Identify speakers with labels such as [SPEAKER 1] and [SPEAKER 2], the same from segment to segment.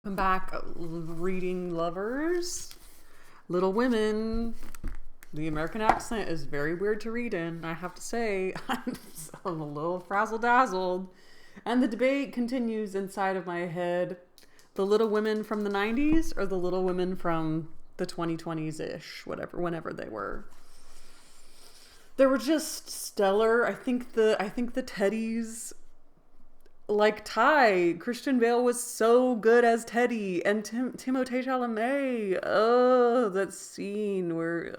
[SPEAKER 1] I'm back reading Lovers, Little Women. The American accent is very weird to read in, I have to say. I'm a little frazzle-dazzled. And the debate continues inside of my head. The Little Women from the 90s or the Little Women from the 2020s-ish, whenever they were. They were just stellar. I think the Teddies, like Ty, Christian Bale was so good as Teddy, and Timothée Chalamet. Oh, that scene where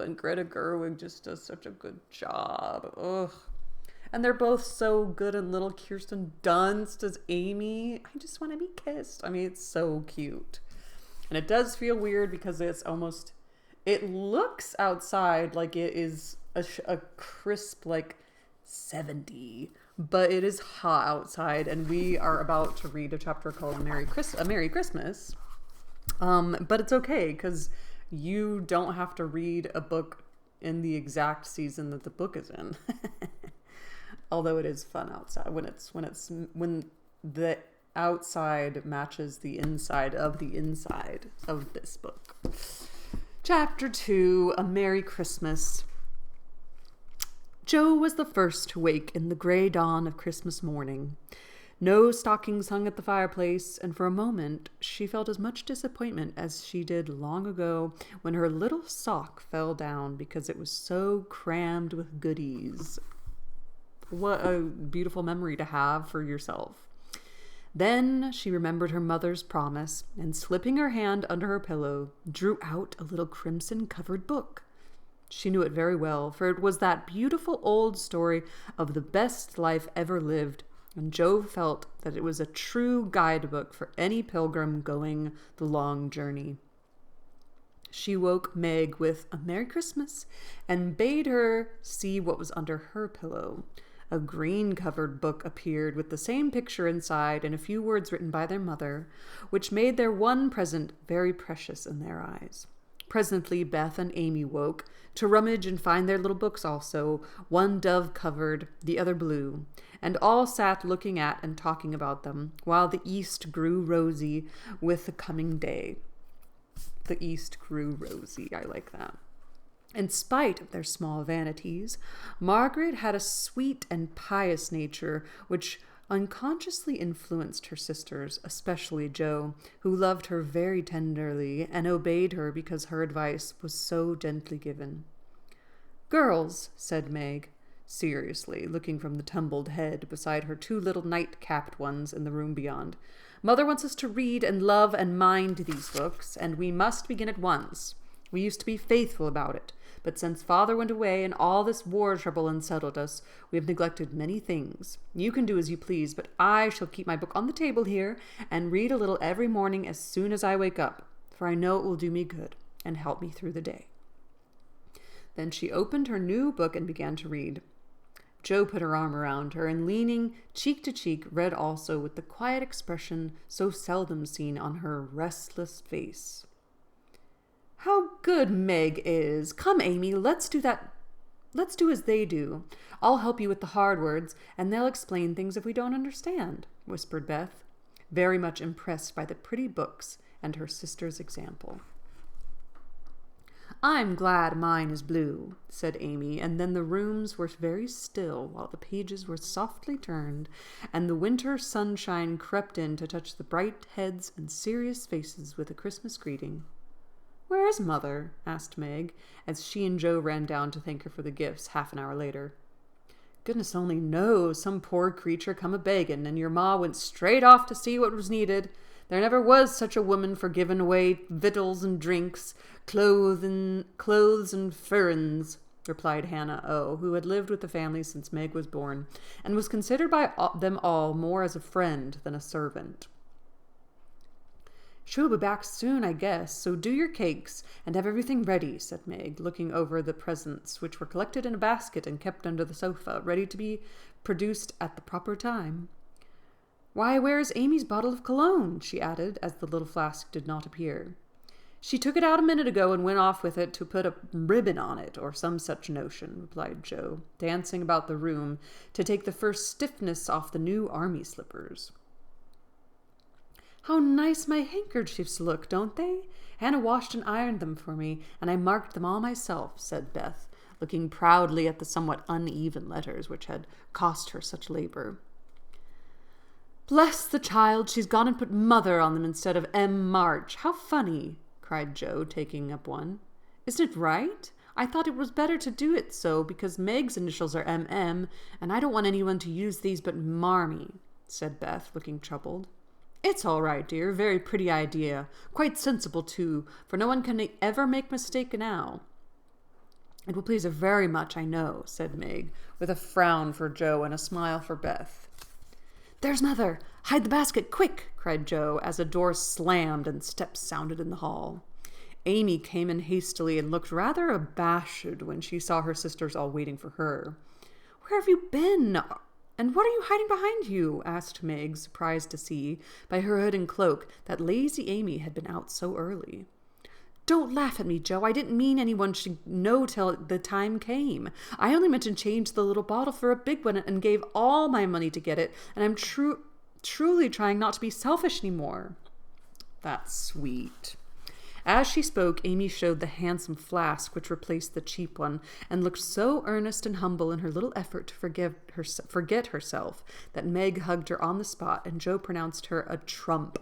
[SPEAKER 1] and Greta Gerwig just does such a good job. Ugh. And they're both so good, and little Kirsten Dunst as Amy. I just want to be kissed. I mean, it's so cute. And it does feel weird because it looks outside like it is a crisp, like 70, but it is hot outside, and we are about to read a chapter called A Merry Christmas. But it's okay because you don't have to read a book in the exact season that the book is in. Although it is fun outside when the outside matches the inside of this book. Chapter 2, A Merry Christmas. Jo was the first to wake in the gray dawn of Christmas morning. No stockings hung at the fireplace, and for a moment she felt as much disappointment as she did long ago when her little sock fell down because it was so crammed with goodies. What a beautiful memory to have for yourself. Then she remembered her mother's promise, and slipping her hand under her pillow, drew out a little crimson-covered book. She knew it very well, for it was that beautiful old story of the best life ever lived, and Jo felt that it was a true guidebook for any pilgrim going the long journey. She woke Meg with a Merry Christmas and bade her see what was under her pillow. A green-covered book appeared with the same picture inside and a few words written by their mother, which made their one present very precious in their eyes. Presently Beth and Amy woke, to rummage and find their little books also, one dove-covered, the other blue, and all sat looking at and talking about them, while the east grew rosy with the coming day. The east grew rosy, I like that. In spite of their small vanities, Margaret had a sweet and pious nature which unconsciously influenced her sisters, especially Jo, who loved her very tenderly and obeyed her because her advice was so gently given. "Girls," said Meg, seriously, looking from the tumbled head beside her two little night-capped ones in the room beyond, "Mother wants us to read and love and mind these books, and we must begin at once. We used to be faithful about it, but since Father went away and all this war trouble unsettled us, we have neglected many things. You can do as you please, but I shall keep my book on the table here and read a little every morning as soon as I wake up, for I know it will do me good and help me through the day." Then she opened her new book and began to read. Jo put her arm around her and, leaning cheek to cheek, read also with the quiet expression so seldom seen on her restless face. "How good Meg is! Come, Amy, let's do as they do. I'll help you with the hard words, and they'll explain things if we don't understand," whispered Beth, very much impressed by the pretty books and her sister's example. "I'm glad mine is blue," said Amy, and then the rooms were very still while the pages were softly turned, and the winter sunshine crept in to touch the bright heads and serious faces with a Christmas greeting. "Where is Mother?" asked Meg, as she and Jo ran down to thank her for the gifts half an hour later. "Goodness only knows, some poor creature come a-begging, and your ma went straight off to see what was needed. There never was such a woman for giving away victuals and drinks, clothes and furrins," replied Hannah O., who had lived with the family since Meg was born, and was considered by them all more as a friend than a servant. "She'll be back soon, I guess, so do your cakes and have everything ready," said Meg, looking over the presents, which were collected in a basket and kept under the sofa, ready to be produced at the proper time. "Why, where's Amy's bottle of cologne?" she added, as the little flask did not appear. "She took it out a minute ago and went off with it to put a ribbon on it, or some such notion," replied Jo, dancing about the room to take the first stiffness off the new army slippers. How nice my handkerchiefs look, don't they? Hannah washed and ironed them for me, and I marked them all myself, said Beth, looking proudly at the somewhat uneven letters which had cost her such labor. Bless the child, she's gone and put Mother on them instead of M. March. How funny, cried Joe, taking up one. Isn't it right? I thought it was better to do it so because Meg's initials are M.M., and I don't want anyone to use these but Marmee, said Beth, looking troubled. It's all right, dear. Very pretty idea. Quite sensible, too, for no one can ever make mistake now. It will please her very much, I know, said Meg, with a frown for Joe and a smile for Beth. There's Mother! Hide the basket, quick! Cried Joe, as a door slammed and steps sounded in the hall. Amy came in hastily and looked rather abashed when she saw her sisters all waiting for her. Where have you been? And what are you hiding behind you? Asked Meg, surprised to see, by her hood and cloak, that lazy Amy had been out so early. Don't laugh at me, Joe. I didn't mean anyone should know till the time came. I only meant to change the little bottle for a big one and gave all my money to get it, and I'm truly trying not to be selfish anymore. That's sweet. As she spoke, Amy showed the handsome flask which replaced the cheap one, and looked so earnest and humble in her little effort to forget herself that Meg hugged her on the spot, and Joe pronounced her a trump,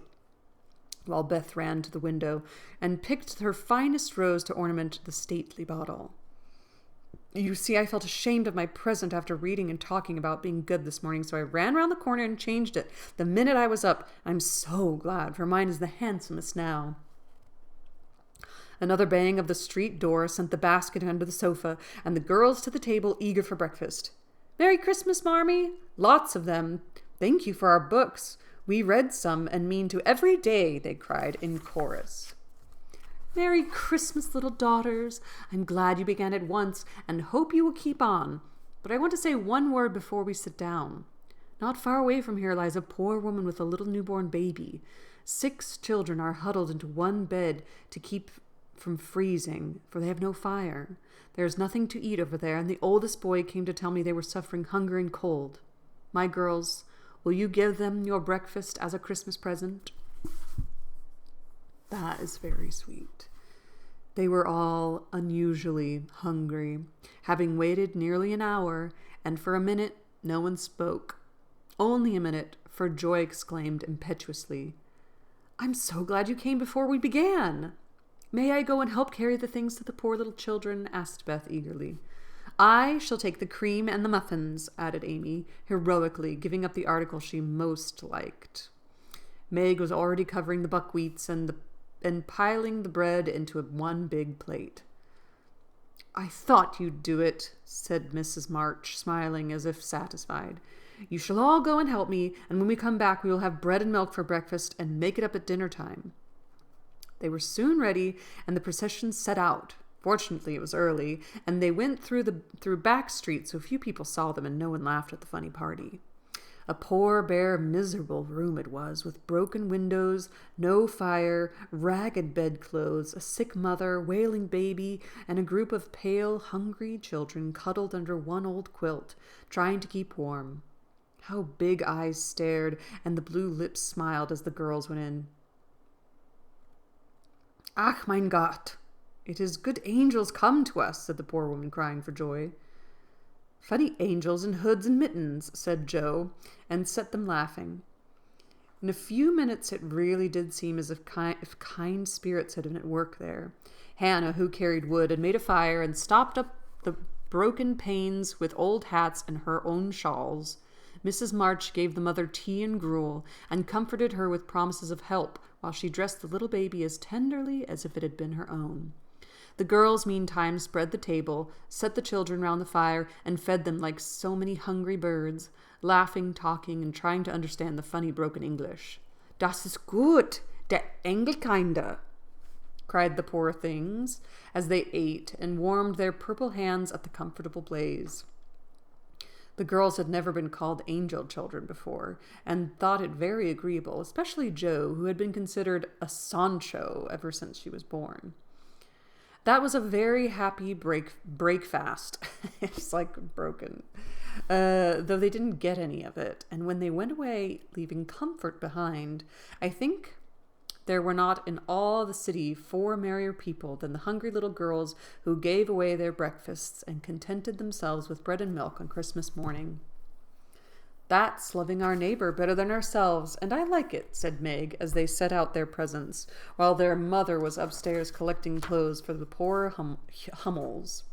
[SPEAKER 1] while Beth ran to the window and picked her finest rose to ornament the stately bottle. You see, I felt ashamed of my present after reading and talking about being good this morning, so I ran round the corner and changed it the minute I was up. I'm so glad, for mine is the handsomest now. Another bang of the street door sent the basket under the sofa, and the girls to the table eager for breakfast. Merry Christmas, Marmee! Lots of them. Thank you for our books. We read some and mean to every day, they cried in chorus. Merry Christmas, little daughters. I'm glad you began at once, and hope you will keep on. But I want to say one word before we sit down. Not far away from here lies a poor woman with a little newborn baby. 6 children are huddled into one bed to keep from freezing, for they have no fire. There is nothing to eat over there, and the oldest boy came to tell me they were suffering hunger and cold. My girls, will you give them your breakfast as a Christmas present? That is very sweet. They were all unusually hungry, having waited nearly an hour, and for a minute no one spoke. Only a minute, for Joy exclaimed impetuously, I'm so glad you came before we began. May I go and help carry the things to the poor little children? Asked Beth eagerly. I shall take the cream and the muffins, added Amy, heroically, giving up the article she most liked. Meg was already covering the buckwheats and piling the bread into one big plate. I thought you'd do it, said Mrs. March, smiling as if satisfied. You shall all go and help me, and when we come back we will have bread and milk for breakfast and make it up at dinner time. They were soon ready, and the procession set out. Fortunately, it was early, and they went through back streets, so few people saw them, and no one laughed at the funny party. A poor, bare, miserable room it was, with broken windows, no fire, ragged bedclothes, a sick mother, wailing baby, and a group of pale, hungry children cuddled under one old quilt, trying to keep warm. How big eyes stared, and the blue lips smiled as the girls went in. Ach, mein Gott! It is good angels come to us, said the poor woman, crying for joy. Funny angels in hoods and mittens, said Joe, and set them laughing. In a few minutes it really did seem as if kind spirits had been at work there. Hannah, who carried wood, had made a fire and stopped up the broken panes with old hats and her own shawls. Mrs. March gave the mother tea and gruel, and comforted her with promises of help, while she dressed the little baby as tenderly as if it had been her own. The girls, meantime, spread the table, set the children round the fire, and fed them like so many hungry birds, laughing, talking, and trying to understand the funny broken English. Das ist gut, der Engelkinder, cried the poor things, as they ate and warmed their purple hands at the comfortable blaze. The girls had never been called angel children before, and thought it very agreeable, especially Jo, who had been considered a Sancho ever since she was born. That was a very happy break fast. It's like broken. though they didn't get any of it. And when they went away, leaving comfort behind, I think there were not in all the city 4 merrier people than the hungry little girls who gave away their breakfasts and contented themselves with bread and milk on Christmas morning. "That's loving our neighbor better than ourselves, and I like it," said Meg, as they set out their presents, while their mother was upstairs collecting clothes for the poor Hummels.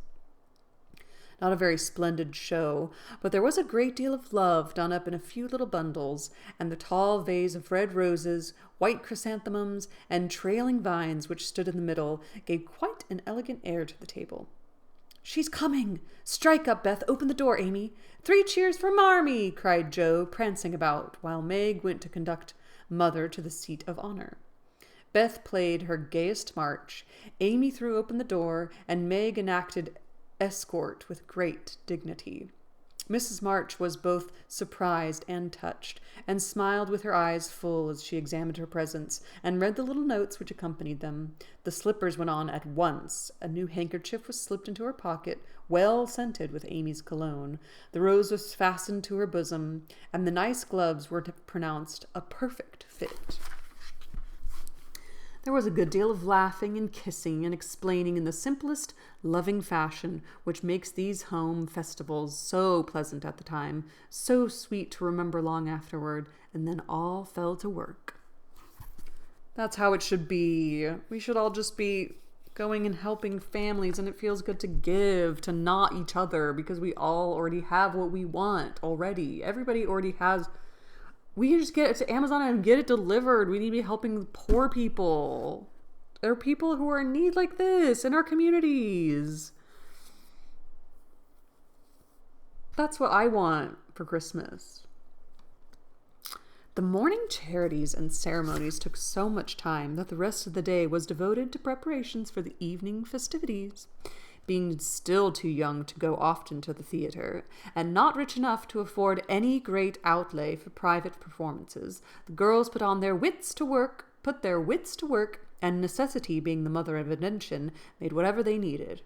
[SPEAKER 1] Not a very splendid show, but there was a great deal of love done up in a few little bundles, and the tall vase of red roses, white chrysanthemums, and trailing vines which stood in the middle gave quite an elegant air to the table. "She's coming! Strike up, Beth! Open the door, Amy! 3 cheers for Marmee!" cried Joe, prancing about, while Meg went to conduct Mother to the seat of honor. Beth played her gayest march, Amy threw open the door, and Meg enacted escort with great dignity. Mrs. March was both surprised and touched, and smiled with her eyes full as she examined her presents and read the little notes which accompanied them. The slippers went on at once. A new handkerchief was slipped into her pocket, well scented with Amy's cologne. The rose was fastened to her bosom, and the nice gloves were pronounced a perfect fit. There was a good deal of laughing and kissing and explaining in the simplest, loving fashion which makes these home festivals so pleasant at the time, so sweet to remember long afterward, and then all fell to work. That's how it should be. We should all just be going and helping families, and it feels good to give to not each other, because we all already have what we want already. Everybody already has. We can just get it to Amazon and get it delivered. We need to be helping poor people. There are people who are in need like this in our communities. That's what I want for Christmas. The morning charities and ceremonies took so much time that the rest of the day was devoted to preparations for the evening festivities. Being still too young to go often to the theater, and not rich enough to afford any great outlay for private performances, the girls put their wits to work, and necessity being the mother of invention, made whatever they needed.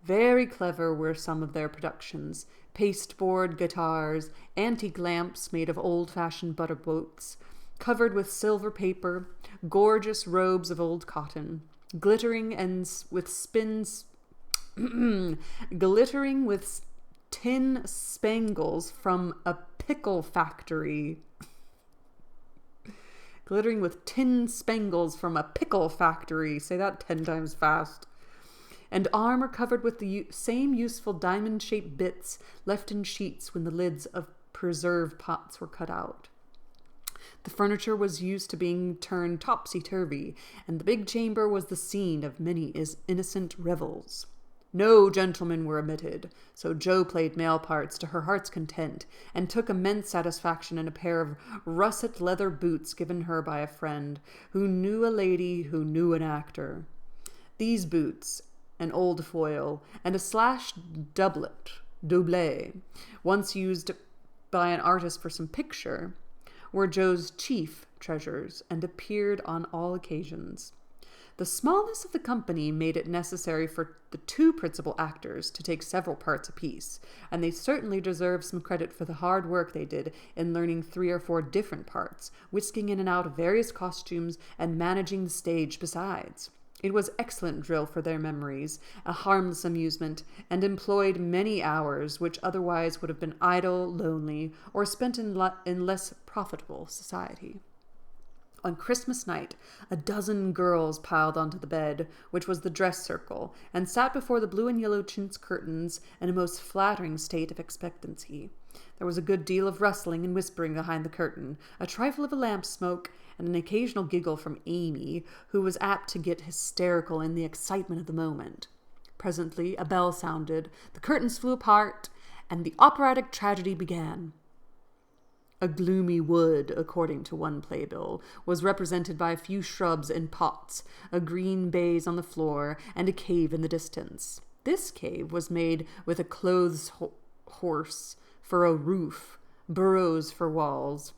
[SPEAKER 1] Very clever were some of their productions: pasteboard guitars, antique lamps made of old-fashioned butter boats, covered with silver paper, gorgeous robes of old cotton, glittering with tin spangles from a pickle factory. Glittering with tin spangles from a pickle factory. Say that 10 times fast. And armor covered with the same useful diamond-shaped bits left in sheets when the lids of preserve pots were cut out. The furniture was used to being turned topsy-turvy, and the big chamber was the scene of many innocent revels. No gentlemen were omitted, so Jo played male parts to her heart's content, and took immense satisfaction in a pair of russet leather boots given her by a friend, who knew a lady who knew an actor. These boots, an old foil, and a slashed doublet, once used by an artist for some picture, were Jo's chief treasures, and appeared on all occasions. The smallness of the company made it necessary for the 2 principal actors to take several parts apiece, and they certainly deserve some credit for the hard work they did in learning 3 or 4 different parts, whisking in and out of various costumes, and managing the stage besides. It was excellent drill for their memories, a harmless amusement, and employed many hours which otherwise would have been idle, lonely, or spent in less profitable society. On Christmas night, a dozen girls piled onto the bed, which was the dress circle, and sat before the blue and yellow chintz curtains in a most flattering state of expectancy. There was a good deal of rustling and whispering behind the curtain, a trifle of a lamp smoke, and an occasional giggle from Amy, who was apt to get hysterical in the excitement of the moment. Presently a bell sounded, the curtains flew apart, and the operatic tragedy began. A gloomy wood, according to one playbill, was represented by a few shrubs in pots, a green baize on the floor, and a cave in the distance. This cave was made with a clothes horse for a roof, bureaus for walls,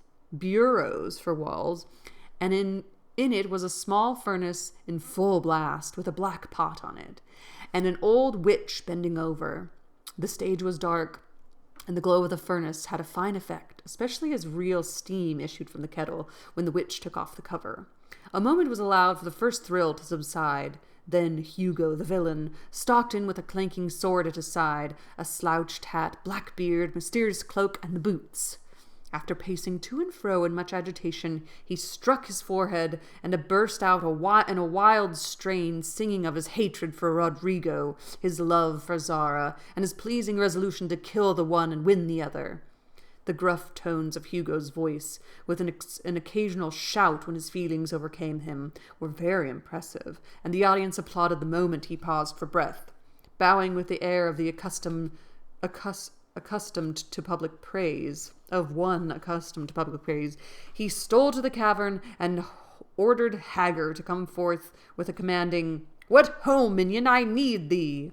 [SPEAKER 1] and in it was a small furnace in full blast, with a black pot on it, and an old witch bending over. The stage was dark, and the glow of the furnace had a fine effect, especially as real steam issued from the kettle when the witch took off the cover. A moment was allowed for the first thrill to subside. Then Hugo, the villain, stalked in with a clanking sword at his side, a slouched hat, black beard, mysterious cloak, and the boots. After pacing to and fro in much agitation, he struck his forehead and burst out in a wild strain, singing of his hatred for Rodrigo, his love for Zara, and his pleasing resolution to kill the one and win the other. The gruff tones of Hugo's voice, with an occasional shout when his feelings overcame him, were very impressive, and the audience applauded the moment he paused for breath. Bowing with the air of the accustomed to public praise, he stole to the cavern and ordered Hagar to come forth with a commanding, "What ho, minion, I need thee!"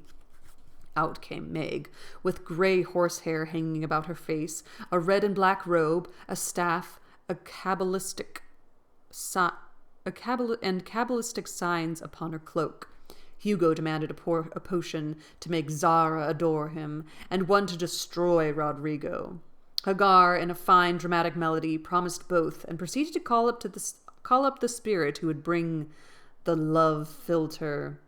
[SPEAKER 1] Out came Meg, with grey horsehair hanging about her face, a red and black robe, a staff, and cabalistic signs upon her cloak. Hugo demanded a potion to make Zara adore him, and one to destroy Rodrigo. Hagar, in a fine dramatic melody, promised both, and proceeded to call up the spirit who would bring the love philter.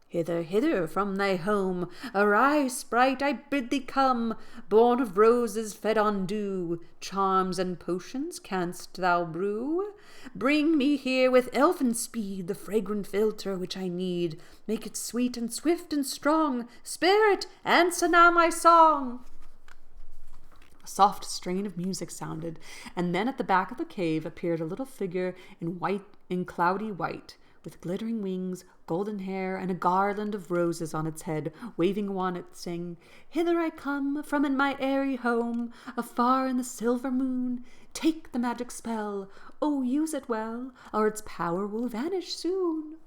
[SPEAKER 1] "Hither, hither from thy home, arise, sprite, I bid thee come, born of roses fed on dew, charms and potions canst thou brew? Bring me here with elfin speed the fragrant philtre which I need, make it sweet and swift and strong, spirit, answer now my song." A soft strain of music sounded, and then at the back of the cave appeared a little figure in cloudy white, with glittering wings, golden hair, and a garland of roses on its head, waving one it, saying, "Hither I come from in my airy home, afar in the silver moon. Take the magic spell, oh, use it well, or its power will vanish soon."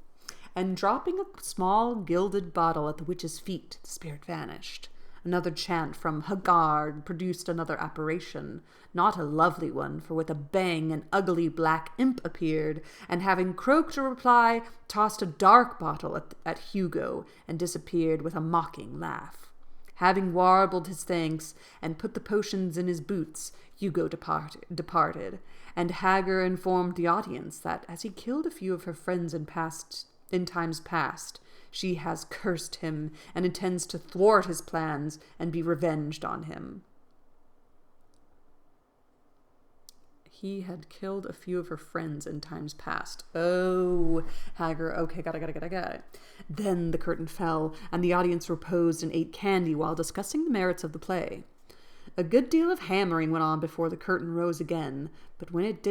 [SPEAKER 1] And dropping a small gilded bottle at the witch's feet, the spirit vanished. Another chant from Hagar produced another apparition, not a lovely one, for with a bang an ugly black imp appeared, and having croaked a reply, tossed a dark bottle at Hugo, and disappeared with a mocking laugh. Having warbled his thanks, and put the potions in his boots, Hugo departed, and Hagar informed the audience that, as he killed a few of her friends in times past, she has cursed him and intends to thwart his plans and be revenged on him. He had killed a few of her friends in times past. Oh, Hagar. Okay, got it. Then the curtain fell, and the audience reposed and ate candy while discussing the merits of the play. A good deal of hammering went on before the curtain rose again, but when it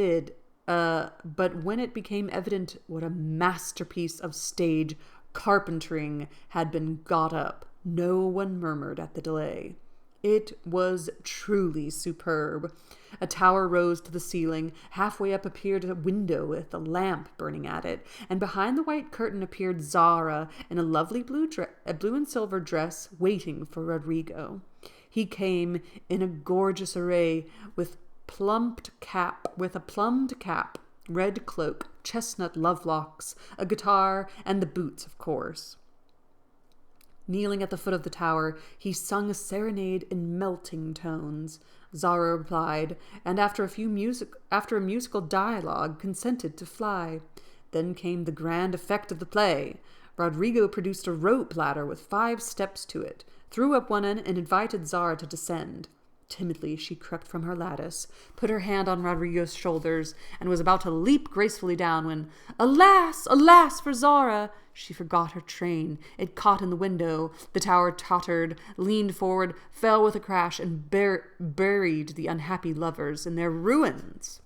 [SPEAKER 1] became evident what a masterpiece of stage carpentering had been got up, no one murmured at the delay. It was truly superb. A tower rose to the ceiling. Halfway up appeared a window with a lamp burning at it, and behind the white curtain appeared Zara in a lovely blue and silver dress, waiting for Rodrigo. He came in a gorgeous array with a plumed cap, red cloak, chestnut lovelocks, a guitar, and the boots, of course. Kneeling at the foot of the tower, he sung a serenade in melting tones. Zara replied, and after a musical dialogue, consented to fly. Then came the grand effect of the play. Rodrigo produced a rope ladder with 5 steps to it, threw up one end, and invited Zara to descend. Timidly she crept from her lattice, put her hand on Rodrigo's shoulders, and was about to leap gracefully down when, alas, alas for Zara! She forgot her train. It caught in the window. The tower tottered, leaned forward, fell with a crash, and buried the unhappy lovers in their ruins.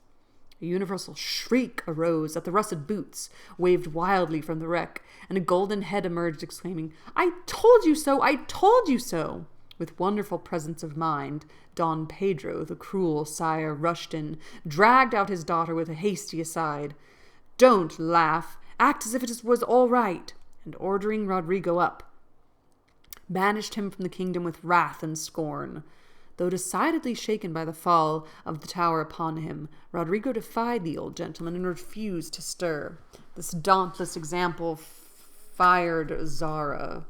[SPEAKER 1] A universal shriek arose at the rusted boots, waved wildly from the wreck, and a golden head emerged, exclaiming, "I told you so! I told you so!" With wonderful presence of mind, Don Pedro, the cruel sire, rushed in, dragged out his daughter with a hasty aside. "Don't laugh. Act as if it was all right," and ordering Rodrigo up, banished him from the kingdom with wrath and scorn. Though decidedly shaken by the fall of the tower upon him, Rodrigo defied the old gentleman and refused to stir. This dauntless example fired Zara,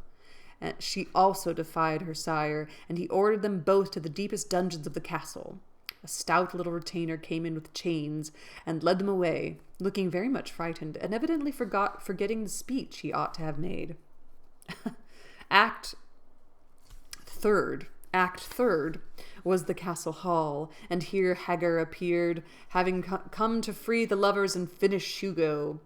[SPEAKER 1] and she also defied her sire, and he ordered them both to the deepest dungeons of the castle. A stout little retainer came in with chains and led them away, looking very much frightened, and evidently forgetting the speech he ought to have made. Act third was the castle hall, and here Hagar appeared, having come to free the lovers and finish Hugo.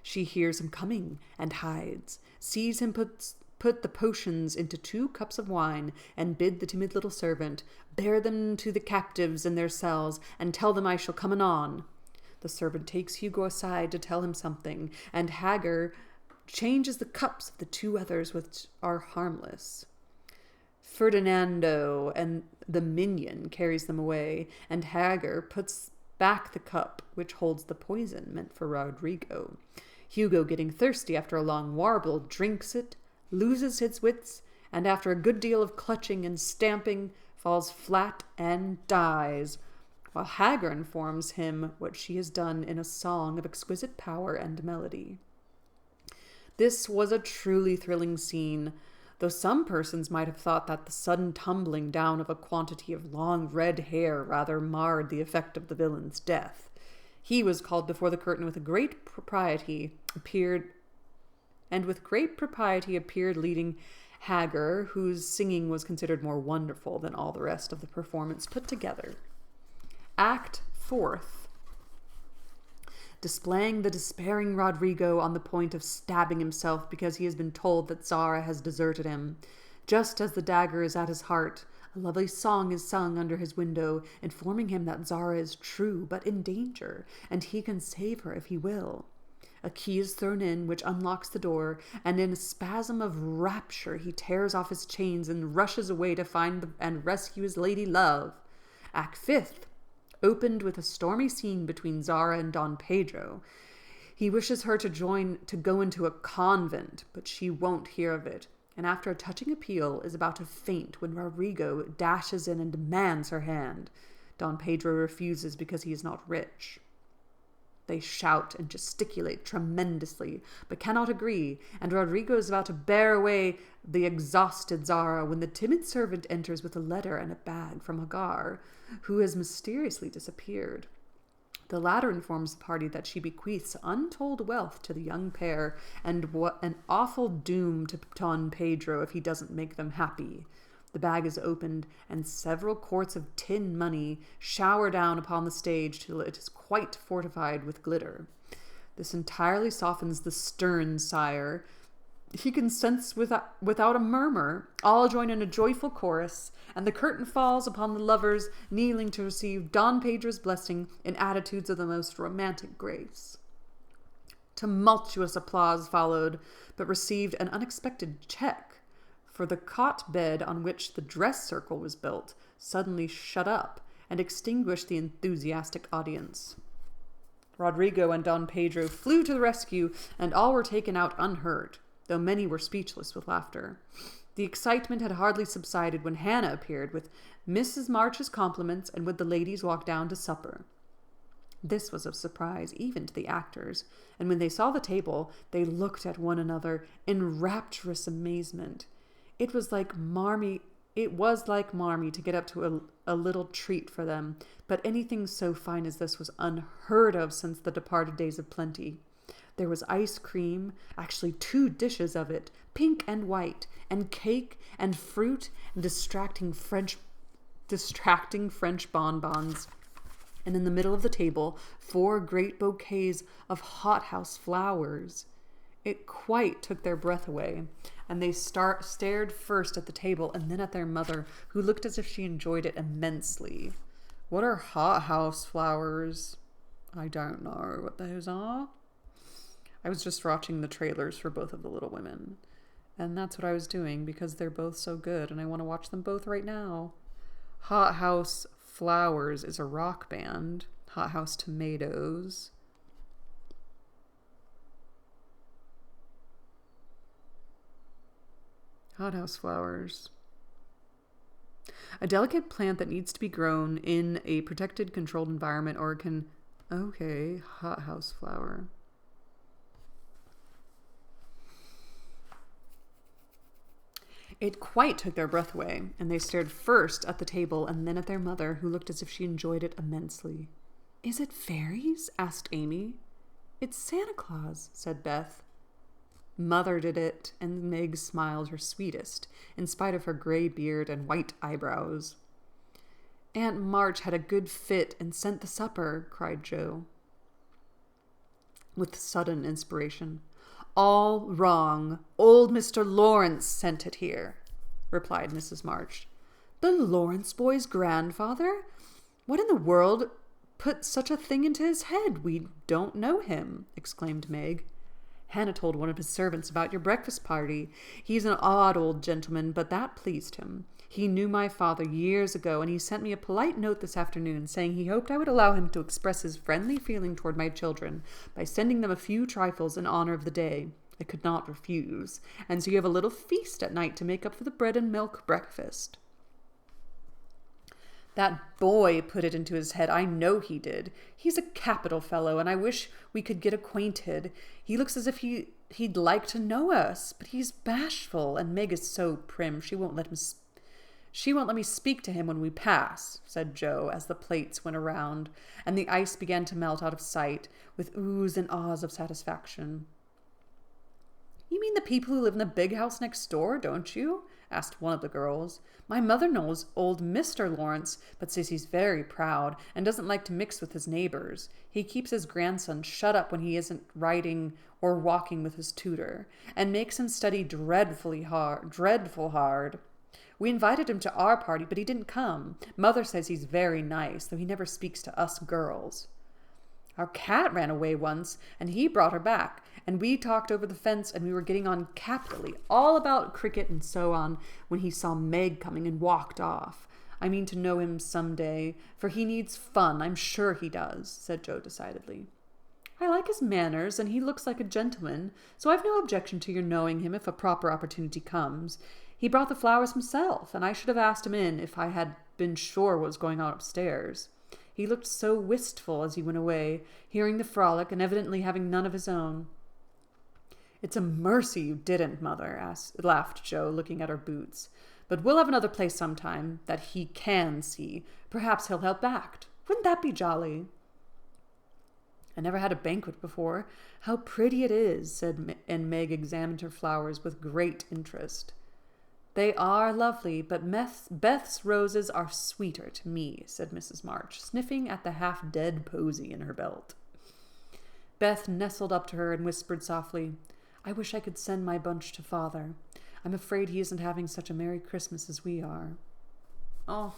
[SPEAKER 1] She hears him coming and hides, sees him put the potions into 2 cups of wine, and bid the timid little servant bear them to the captives in their cells, and tell them I shall come anon. The servant takes Hugo aside to tell him something, and Hagar changes the cups of the 2 others which are harmless. Ferdinando and the minion carries them away, and Hagar puts back the cup which holds the poison meant for Rodrigo. Hugo, getting thirsty after a long warble, drinks it, loses his wits, and after a good deal of clutching and stamping, falls flat and dies, while Hagar informs him what she has done in a song of exquisite power and melody. This was a truly thrilling scene, though some persons might have thought that the sudden tumbling down of a quantity of long red hair rather marred the effect of the villain's death. He was called before the curtain with great propriety, appeared leading Hagar, whose singing was considered more wonderful than all the rest of the performance put together. Act 4th. Displaying the despairing Rodrigo on the point of stabbing himself because he has been told that Zara has deserted him. Just as the dagger is at his heart, a lovely song is sung under his window, informing him that Zara is true but in danger, and he can save her if he will. A key is thrown in, which unlocks the door, and in a spasm of rapture he tears off his chains and rushes away to find and rescue his lady love. Act 5th opened with a stormy scene between Zara and Don Pedro. He wishes her to go into a convent, but she won't hear of it, and after a touching appeal is about to faint when Rodrigo dashes in and demands her hand. Don Pedro refuses because he is not rich. They shout and gesticulate tremendously, but cannot agree, and Rodrigo is about to bear away the exhausted Zara when the timid servant enters with a letter and a bag from Hagar, who has mysteriously disappeared. The latter informs the party that she bequeaths untold wealth to the young pair, and what an awful doom to Don Pedro if he doesn't make them happy. The bag is opened, and several quarts of tin money shower down upon the stage till it is quite fortified with glitter. This entirely softens the stern sire. He consents without a murmur. All join in a joyful chorus, and the curtain falls upon the lovers kneeling to receive Don Pedro's blessing in attitudes of the most romantic grace. Tumultuous applause followed, but received an unexpected check, for the cot bed on which the dress circle was built suddenly shut up and extinguished the enthusiastic audience. Rodrigo and Don Pedro flew to the rescue, and all were taken out unhurt, though many were speechless with laughter. The excitement had hardly subsided when Hannah appeared with Mrs. March's compliments and would the ladies walk down to supper. This was a surprise even to the actors, and when they saw the table, they looked at one another in rapturous amazement. It was like Marmee to get up to a little treat for them, but anything so fine as this was unheard of since the departed days of plenty. There was ice cream, actually 2 dishes of it, pink and white, and cake and fruit and distracting French bonbons. And in the middle of the table, 4 great bouquets of hothouse flowers. It quite took their breath away, and they stared first at the table and then at their mother, who looked as if she enjoyed it immensely. What are hothouse flowers? I don't know what those are. I was just watching the trailers for both of the Little Women, and that's what I was doing because they're both so good, and I want to watch them both right now. Hothouse Flowers is a rock band. Hothouse Tomatoes. Hothouse flowers. A delicate plant that needs to be grown in a protected, controlled environment or can... Okay, hothouse flower. It quite took their breath away, and they stared first at the table and then at their mother, who looked as if she enjoyed it immensely. "Is it fairies?" asked Amy. "It's Santa Claus," said Beth. Mother did it, and Meg smiled her sweetest, in spite of her gray beard and white eyebrows. "Aunt March had a good fit and sent the supper," cried Joe, with sudden inspiration. "All wrong. Old Mr. Lawrence sent it here," replied Mrs. March. "The Lawrence boy's grandfather? What in the world put such a thing into his head? We don't know him," exclaimed Meg. "Hannah told one of his servants about your breakfast party. He's an odd old gentleman, but that pleased him. He knew my father years ago, and he sent me a polite note this afternoon saying he hoped I would allow him to express his friendly feeling toward my children by sending them a few trifles in honor of the day. I could not refuse, and so you have a little feast at night to make up for the bread and milk breakfast." "That boy put it into his head. I know he did. He's a capital fellow, and I wish we could get acquainted. He looks as if he'd like to know us, but he's bashful, and Meg is so prim she won't let me speak to him when we pass," said Joe, as the plates went around, and the ice began to melt out of sight, with oohs and ahs of satisfaction. "You mean the people who live in the big house next door, don't you?" asked one of the girls. "My mother knows old Mr. Lawrence, but says he's very proud and doesn't like to mix with his neighbors. He keeps his grandson shut up when he isn't riding or walking with his tutor, and makes him study dreadful hard. We invited him to our party, but he didn't come. Mother says he's very nice, though he never speaks to us girls. Our cat ran away once, and he brought her back, and we talked over the fence, and we were getting on capitally, all about cricket and so on, when he saw Meg coming and walked off. I mean to know him some day, for he needs fun, I'm sure he does," said Joe decidedly. "I like his manners, and he looks like a gentleman, so I've no objection to your knowing him if a proper opportunity comes. He brought the flowers himself, and I should have asked him in if I had been sure what was going on upstairs. He looked so wistful as he went away, hearing the frolic and evidently having none of his own." "It's a mercy you didn't, Mother," laughed Joe, looking at her boots. "But we'll have another play sometime that he can see. Perhaps he'll help act. Wouldn't that be jolly?" "I never had a banquet before. How pretty it is," and Meg examined her flowers with great interest. "They are lovely, but Beth's roses are sweeter to me," said Mrs. March, sniffing at the half-dead posy in her belt. Beth nestled up to her and whispered softly, "I wish I could send my bunch to Father. I'm afraid he isn't having such a Merry Christmas as we are." Oh,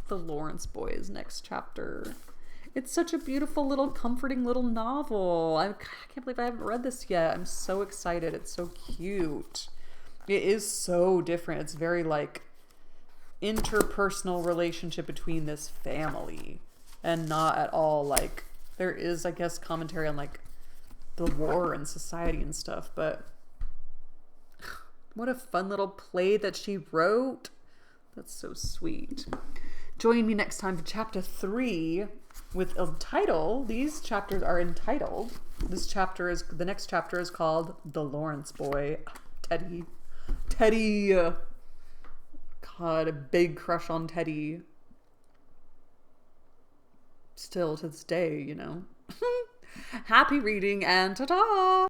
[SPEAKER 1] the Lawrence boys, next chapter. It's such a beautiful little comforting little novel. I can't believe I haven't read this yet. I'm so excited. It's so cute. It is so different. It's very like interpersonal relationship between this family, and not at all like, there is, I guess, commentary on like the war and society and stuff, but what a fun little play that she wrote. That's so sweet. Join me next time for chapter 3 with a title. These chapters are entitled. The next chapter is called The Lawrence Boy. Teddy. God, a big crush on Teddy. Still to this day, you know. Happy reading and ta-ta!